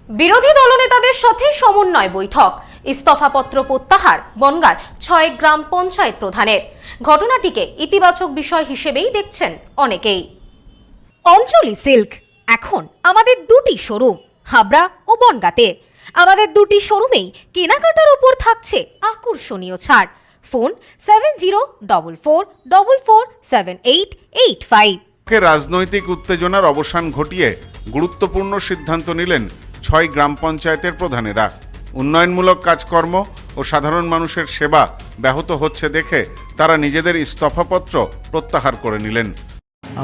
বিরোধী দলনেতাদের সাথে সমন্বয় বৈঠক, ইস্তফাপত্র প্রত্যাহার বনগাঁর ৬ গ্রাম পঞ্চায়েত প্রধানের। ঘটনাটিকে ইতিবাচক বিষয় হিসেবেই দেখছেন অনেকেই। অঞ্জলি সিল্ক এখন আমাদের দুটি শোরুম, হাবড়া ও বনগাঁতে। আমাদের দুটি শোরুমেই কেনাকাটার উপর থাকছে আকর্ষণীয় ছাড়। ফোন 7044447885। রাজনৈতিক উত্তেজনার অবসান ঘটিয়ে গুরুত্বপূর্ণ সিদ্ধান্ত নিলেন ৬ গ্রাম পঞ্চায়েতের প্রধানেরা। উন্নয়নমূলক কাজকর্ম ও সাধারণ মানুষের সেবা ব্যাহত হচ্ছে দেখে তারা নিজেদের ইস্তফাপত্র প্রত্যাহার করে নিলেন।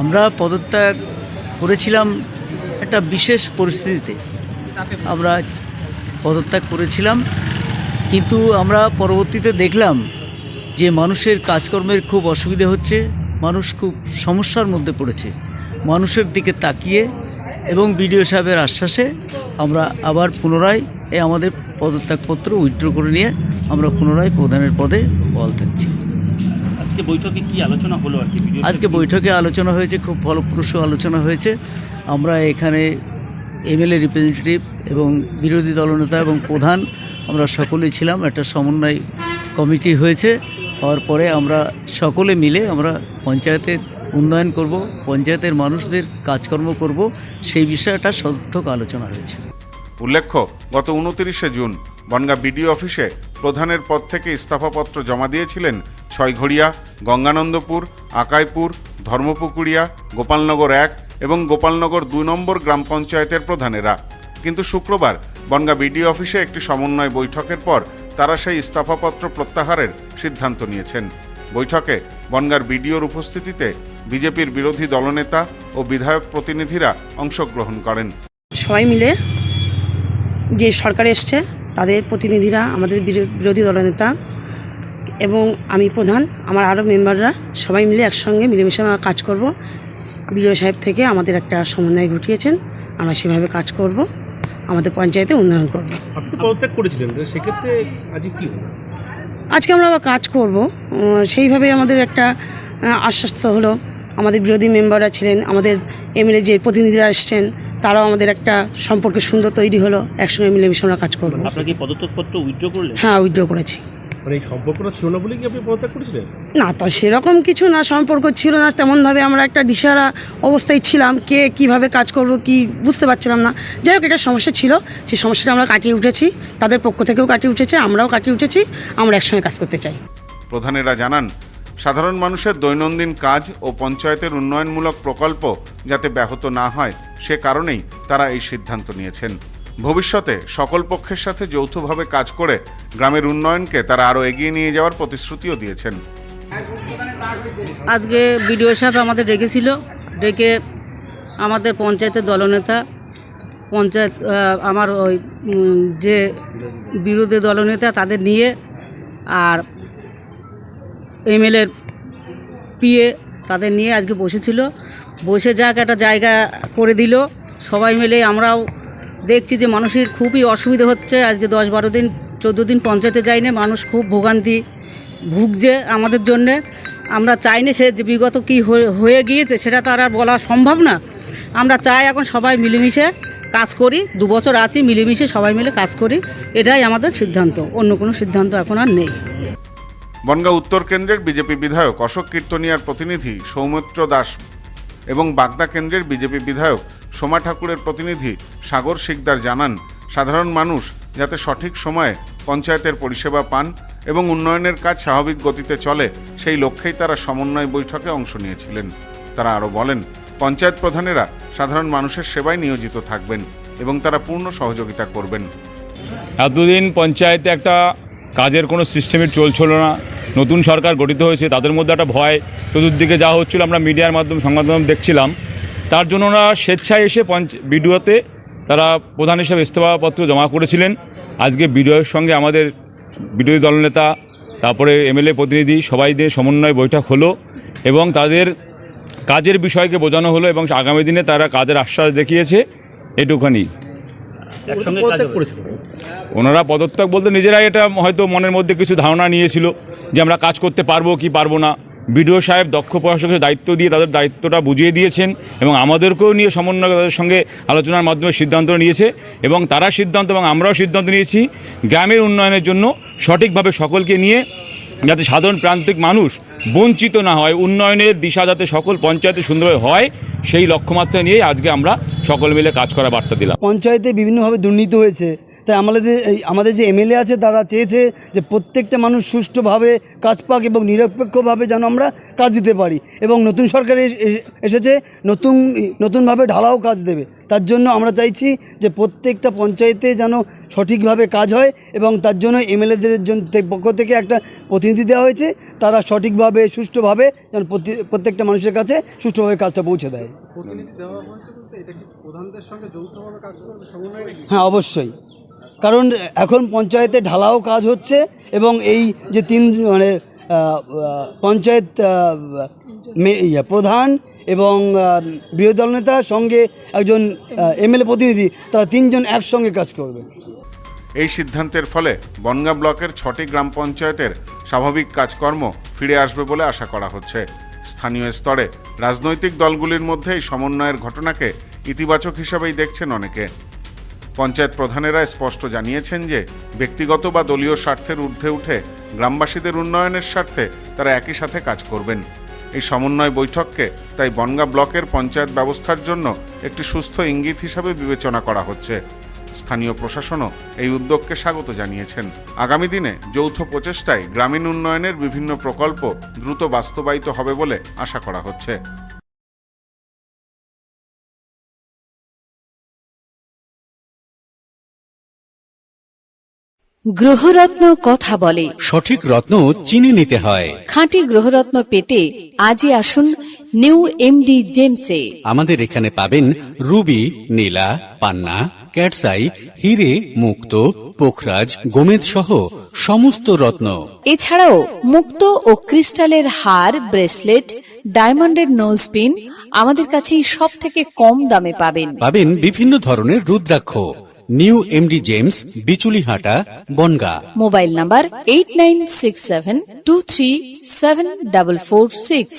আমরা পদত্যাগ করেছিলাম একটা বিশেষ পরিস্থিতিতে, আমরা পদত্যাগ করেছিলাম, কিন্তু আমরা পরবর্তীতে দেখলাম যে মানুষের কাজকর্মের খুব অসুবিধে হচ্ছে, মানুষ খুব সমস্যার মধ্যে পড়েছে। মানুষের দিকে তাকিয়ে এবং বিডিও সাহেবের আশ্বাসে আমরা আবার পুনরায় আমাদের পদত্যাগপত্র উইথড্র করে নিয়ে আমরা পুনরায় প্রধানের পদে বহাল থাকছি। আজকে বৈঠকে কি আলোচনা হলো? আজকে বৈঠকে আলোচনা হয়েছে, খুব ফলপ্রসূ আলোচনা হয়েছে। আমরা এখানে এমএলএ রিপ্রেজেন্টেটিভ এবং বিরোধী দলনেতা এবং প্রধান আমরা সকলেই ছিলাম। একটা সমন্বয় কমিটি হয়েছে, হওয়ার পরে আমরা সকলে মিলে আমরা পঞ্চায়েতের উন্নয়ন করব, পঞ্চায়েতের মানুষদের কাজকর্ম করব, সেই বিষয়টা সদর্থক আলোচনা হয়েছে। উল্লেখ্য, গত 29শে জুন বনগাঁ বিডিও অফিসে প্রধানের পদ থেকে ইস্তফাপত্র জমা দিয়েছিলেন ছয়ঘড়িয়া, গঙ্গানন্দপুর, আকাইপুর, ধর্মপুকুরিয়া, গোপালনগর ১ এবং গোপালনগর ২ নম্বর গ্রাম পঞ্চায়েতের প্রধানেরা। কিন্তু শুক্রবার বনগাঁ বিডিও অফিসে একটি সমন্বয় বৈঠকের পর তারা সেই ইস্তফাপত্র প্রত্যাহারের সিদ্ধান্ত নিয়েছেন। বৈঠকে বনগাঁর বিডিওর উপস্থিতিতে বিজেপির বিরোধী দলনেতা ও বিধায়ক প্রতিনিধিরা অংশগ্রহণ করেন। সবাই মিলে যে সরকার এসছে তাদের প্রতিনিধিরা, আমাদের বিরোধী দলনেতা এবং আমি প্রধান, আমার আরও মেম্বাররা সবাই মিলে একসঙ্গে মিলেমিশে আমরা কাজ করব। বিডিও সাহেব থেকে আমাদের একটা সমন্বয় ঘটিয়েছেন, আমরা সেভাবে কাজ করব, আমাদের পঞ্চায়েতে উন্নয়ন করব। আপনি পদত্যাগ করেছিলেন, সেক্ষেত্রে আজকে কি হলো? আজকে আমরা আবার কাজ করব, সেইভাবে আমাদের একটা আশ্বস্ত হলো। আমাদের বিরোধী মেম্বাররা ছিলেন, আমাদের এমএলএ যে প্রতিনিধিরা এসছেন, তারাও আমাদের একটা সম্পর্ক সুন্দর তৈরি হলো, একসঙ্গে মিলেমিশে আমরা কাজ করব। আপনারা কি পদত্যাগপত্র উইথড্র করলেন? হ্যাঁ, উইথড্র করেছি। মানে এই সম্পর্কটা ছিল না বলে কি আপনি পদত্যাগ করেছিলেন? না, তা সেরকম কিছু না, সম্পর্ক ছিল না তেমনভাবে, আমরা একটা দিশাহারা অবস্থায় ছিলাম, কে কিভাবে কাজ করব কি বুঝতে পারছিলাম না। যাই হোক, একটা সমস্যা ছিল, সেই সমস্যাটা আমরা কাটিয়ে উঠেছি, তাদের পক্ষ থেকেও কাটিয়ে উঠেছে, আমরাও কাটিয়ে উঠেছি, আমরা একসঙ্গে কাজ করতে চাই। প্রধানেরা জানান, সাধারণ মানুষের দৈনন্দিন কাজ ও পঞ্চায়েতের উন্নয়নমূলক প্রকল্প যাতে ব্যাহত না হয় সে কারণেই তারা এই সিদ্ধান্ত নিয়েছেন। ভবিষ্যতে সকল পক্ষের সাথে যৌথভাবে কাজ করে গ্রামের উন্নয়নকে তারা আরও এগিয়ে নিয়ে যাওয়ার প্রতিশ্রুতিও দিয়েছেন। আজকে বিডিও সাহেব আমাদের ডেকেছিল, ডেকে আমাদের পঞ্চায়েতের দলনেতা, আমার ওই যে বিরোধী দলনেতা তাদের নিয়ে, আর এমএলএর পিএ তাদের নিয়ে আজকে বসেছিল। বসে যাক একটা জায়গা করে দিল, সবাই মিলে। আমরাও দেখছি যে মানুষের খুবই অসুবিধা হচ্ছে। আজকে 10-12 দিন 14 দিন পঞ্চায়েতে যায়নি, মানুষ খুব ভোগান্তি ভুগছে আমাদের জন্যে। আমরা চাই না সে যে বিগত কী হয়ে গিয়েছে সেটা তো আর বলা সম্ভব না। আমরা চাই এখন সবাই মিলেমিশে কাজ করি, 2 বছর আছি, মিলেমিশে সবাই মিলে কাজ করি, এটাই আমাদের সিদ্ধান্ত, অন্য কোনো সিদ্ধান্ত এখন আর নেই। বনগাঁ উত্তর কেন্দ্রের বিজেপি বিধায়ক অশোক কীর্তনিয়ার প্রতিনিধি সৌমিত্র দাস এবং বাগদা কেন্দ্রের বিজেপি বিধায়ক সোমা ঠাকুরের প্রতিনিধি সাগর শিকদার জানান, সাধারণ মানুষ যাতে সঠিক সময়ে পঞ্চায়েতের পরিষেবা পান এবং উন্নয়নের কাজ স্বাভাবিক গতিতে চলে, সেই লক্ষ্যেই তারা সমন্বয় বৈঠকে অংশ নিয়েছিলেন। তারা আরও বলেন, পঞ্চায়েত প্রধানেরা সাধারণ মানুষের সেবায় নিয়োজিত থাকবেন এবং তারা পূর্ণ সহযোগিতা করবেন। এতদিন পঞ্চায়েতে একটা কাজের কোনো সিস্টেমে চলছিল না, নতুন সরকার গঠিত হয়েছে, তাদের মধ্যে একটা ভয় চতুর্দিকে যা হচ্ছিল আমরা মিডিয়ার মাধ্যমে, সংবাদ মাধ্যমে দেখছিলাম। তার জন্য ওরা স্বেচ্ছায় এসে বিডিওতে তারা প্রধান হিসেবে ইস্তফাপত্র জমা করেছিলেন। আজকে বিডিওর সঙ্গে আমাদের বিরোধী দলনেতা, তারপরে এমএলএ প্রতিনিধি সবাই দিয়ে সমন্বয় বৈঠক হলো এবং তাদের কাজের বিষয়কে বোঝানো হলো এবং আগামী দিনে তারা কাজের আশ্বাস দেখিয়েছে। এটুখানি। ওনারা পদত্যাগ বলতে নিজেরাই এটা হয়তো মনের মধ্যে কিছু ধারণা নিয়েছিল যে আমরা কাজ করতে পারবো কি পারবো না, বিডিও সাহেব দক্ষ প্রশাসকের দায়িত্ব দিয়ে তাদের দায়িত্বটা বুঝিয়ে দিয়েছেন এবং আমাদেরকেও নিয়ে সমন্বয় তাদের সঙ্গে আলোচনার মাধ্যমে সিদ্ধান্ত নিয়েছে এবং তারা সিদ্ধান্ত এবং আমরাও সিদ্ধান্ত নিয়েছি গ্রামের উন্নয়নের জন্য সঠিকভাবে সকলকে নিয়ে যাতে সাধারণ প্রান্তিক মানুষ বঞ্চিত না হয়, উন্নয়নের দিশা যাতে সকল পঞ্চায়েতে সুন্দরভাবে হয়, সেই লক্ষ্যমাত্রা নিয়ে আজকে আমরা সকল মিলে কাজ করার বার্তা দিলাম। পঞ্চায়েতে বিভিন্নভাবে দুর্নীতি হয়েছে, তাই আমাদের যে এমএলএ আছে তারা চেয়েছে যে প্রত্যেকটা মানুষ সুষ্ঠুভাবে কাজ পাক এবং নিরপেক্ষভাবে যেন আমরা কাজ দিতে পারি, এবং নতুন সরকার এসেছে নতুনভাবে ঢালাও কাজ দেবে। তার জন্য আমরা চাইছি যে প্রত্যেকটা পঞ্চায়েতে যেন সঠিকভাবে কাজ হয়, এবং তার জন্য এমএলএদের পক্ষ থেকে একটা প্রতিনিধি দেওয়া হয়েছে, তারা সঠিকভাবে সুষ্ঠুভাবে যেন প্রত্যেকটা মানুষের কাছে সুষ্ঠুভাবে কাজটা পৌঁছে দেয়। হ্যাঁ, অবশ্যই, কারণ এখন পঞ্চায়েতে ঢালাও কাজ হচ্ছে এবং এই যে পঞ্চায়েত প্রধান এবং বিরোধী দলনেতার সঙ্গে একজন এমএলএ প্রতিনিধি, তারা তিনজন একসঙ্গে কাজ করবে। এই সিদ্ধান্তের ফলে বনগাঁ ব্লকের 6টি গ্রাম পঞ্চায়েতের স্বাভাবিক কাজকর্ম ফিরে আসবে বলে আশা করা হচ্ছে। স্থানীয় স্তরে রাজনৈতিক দলগুলির মধ্যে এই সমন্বয়ের ঘটনাকে ইতিবাচক হিসাবেই দেখছেন অনেকে। পঞ্চায়েত প্রধানেরা স্পষ্ট জানিয়েছেন যে ব্যক্তিগত বা দলীয় স্বার্থের ঊর্ধ্বে উঠে গ্রামবাসীদের উন্নয়নের স্বার্থে তারা একই সাথে কাজ করবেন। এই সমন্বয় বৈঠককে তাই বনগাঁ ব্লকের পঞ্চায়েত ব্যবস্থার জন্য একটি সুস্থ ইঙ্গিত হিসাবে বিবেচনা করা হচ্ছে। স্থানীয় প্রশাসনও এই উদ্যোগকে স্বাগত জানিয়েছেন। আগামী দিনে যৌথ প্রচেষ্টায় গ্রামীণ উন্নয়নের বিভিন্ন প্রকল্প দ্রুত বাস্তবায়িত হবে বলে আশা করা হচ্ছে। গ্রহরত্ন কথা বলে, সঠিক রত্ন চিনে নিতে হয়। খাঁটি গ্রহরত্ন পেতে আজই আসুন নিউ এমডি জেমসে। আমাদের এখানে পাবেন রুবি, নীলা, পান্না, ক্যাটসাই, হিরে, মুক্ত, পোখরাজ, গোমেদ সহ সমস্ত রত্ন। এছাড়াও মুক্ত ও ক্রিস্টালের হার, ব্রেসলেট, ডায়মন্ডের নোজপিন আমাদের কাছেই সব থেকে কম দামে পাবেন। পাবেন বিভিন্ন ধরনের রুদ্রাক্ষ। New MD gems, Bichulihata, Bangaon. Mobile number 8967237446।